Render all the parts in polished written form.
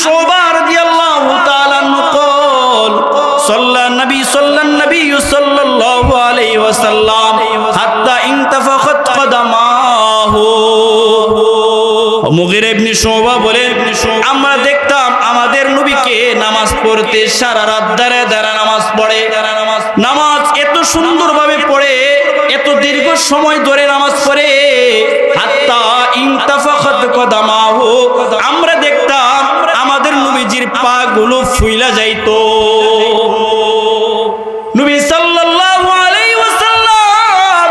শুবা রাদিয়াল্লাহু তাআলা নকল সাল্লাল্লাহু সাল্লাল্লাহু আলাইহি ওয়াসাল্লাম হাত্তা ইনতাফাখাত কদামাহু। মুগীরা ইবনে শুবা বলে আমরা দেখতাম আমাদের নবীকে নামাজ পড়তে সারা রাত দাঁড়ায় নামাজ পড়ে। নামাজ এত সুন্দরভাবে পড়ে, এত দীর্ঘ সময় ধরে নামাজ পড়ে, হাত্তা ইনতাফাখাত কদামাহু, আমরা দেখতাম আমাদের নবীজির পা গুলো ফুইলা যাইতো। নবী সাল্লাল্লাহু আলাইহি ওয়াসাল্লাম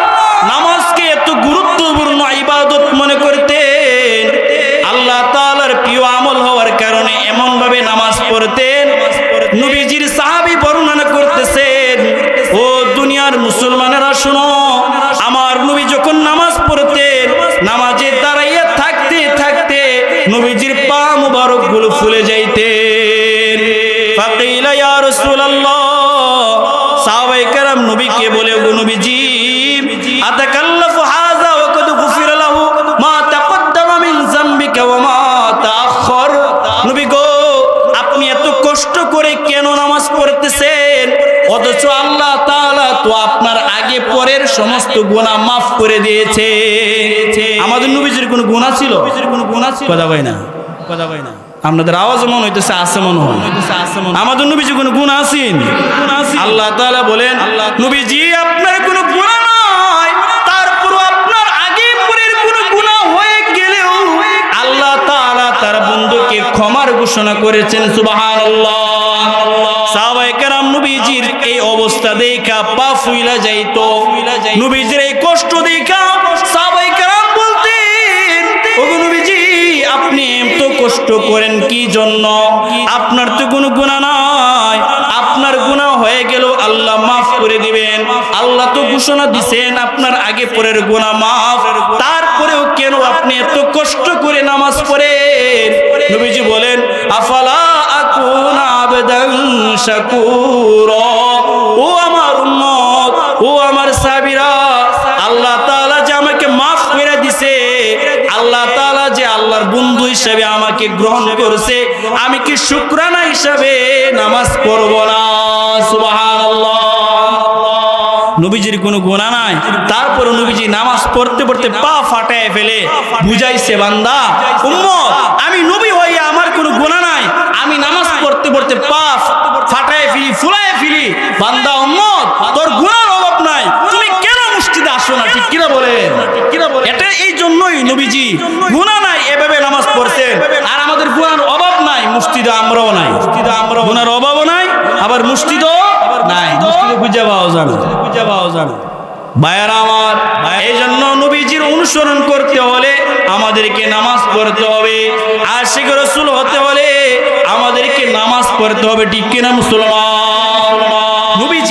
নামাজকে এত গুরুত্বপূর্ণ ইবাদত মনে করতেন। আল্লাহ তাআলার প্রিয় আমল হওয়ার কারণে এমন ভাবে নামাজ পড়তেন। নবীজির সাহাবী বর্ণনা করতেছেন, ও দুনিয়ার মুসলমানেরা শুনো, আমার নবী যখন নামাজ পড়তেন, নামাজে দাঁড়াইয়া থাকতে থাকতে নবীজির পা মুবারক গুলো ফুলে যাইতেন। ফাকিলা ইয়া রাসূলুল্লাহ, সাহাবায়ে কেরাম নবীকে বলে, গো নবীজি, আতাকাল্লাফু হাযা ওয়া কাদ গুফিরা লাহু মা তাকদ্দামা মিন যামবিকা ওয়া মা তাআখার। নবী গো, আপনি এত কষ্ট করে কেন নামাজ পড়তেছেন, অথচ আল্লাহ তাআলা তো আপনার আগে পরের সমস্ত গুনাহ মাফ করে দিয়েছে। আমাদের নবীজির কোনো গুনাহ ছিল? কথা কয় না, কথা কয় না। আপনাদের আওয়াজ মনে হইতেছে আছে, মনে হয় আমাদের নবীজি কোনো গুনাহ আছেন? আল্লাহ তাআলা বলেন, নবীজি আপনার কোনো গুনাহ নাই, তারপর আপনার আগে পরের কোনো গুনাহ হয়ে গেলেও আল্লাহ তাআলা তার বন্ধুকে ক্ষমার ঘোষণা করেছেন। সুবহানাল্লাহ। সাহাবায়ে কেরাম নবীজির এই অবস্থা দেখা পা ফুইলা যাইতো। নবীজির এই কষ্ট দেখা সাহাবায়ে কেরাম বলতেন, ওগো নবীজি, আপনি এত কষ্ট করেন কি জন্য? আপনার তো কোনো গুনাহ নাই, আপনার গুনাহ হয়ে গেল আল্লাহ মাফ করে দিবেন। আল্লাহ তো ঘোষণা দিবেন আপনার আগে পরের গুনাহ মাফ, তারপরেও কেন আপনি এত কষ্ট করে নামাজ পড়েন? নবীজি বলেন, আফালা আকুনা আবদান শাকুরা। ও আমার উম্মত, ও আমার সাহাবীরা, আল্লাহ তাআলা যে আমাকে মাফ করে দিয়েছে, আল্লাহ তাআলা যে আল্লাহর বন্ধু হিসেবে আমাকে গ্রহণ করেছে, আমি কি শুকরানা হিসেবে নামাজ পড়ব না? সুবহানাল্লাহ। নবীজির কোনো গুনাহ নাই, তারপর নবীজি নামাজ পড়তে পড়তে পা ফাটায় ফেলে বুঝাইছে, বান্দা উম্মত, আমি নবী হইয়া আমার কোনো গুনাহ নাই, আমি নামাজ পড়তে পড়তে পা ফাটায় ফেলি, ফুলায় ফেলি, বান্দা উম্মত, তোর গুনাহর অভাব নাই, তুমি কেন মসজিদে আসো না? ঠিক কিনা বলেন? এটা এই জন্যই নবীজি গুনাহ নাই এভাবে নামাজ পড়ছেন। আর আমাদের গুনাহর অভাব নাই, মসজিদে আমরাও নাই, গুনাহর অভাবও নাই, আবার মসজিদও নাই, মসজিদে খুঁজে পাওয়া যাবে, খুঁজে পাওয়া যাবে। ভাইয়ারা আমার, এই জন্য নবীজির অনুসরণ করতে হলে আমাদেরকে নামাজ পড়তে হবে, আশিক রাসূল হতে হলে আমাদেরকে নামাজ পড়তে হবে। ঠিক কিনা মুসলমান? নবীজি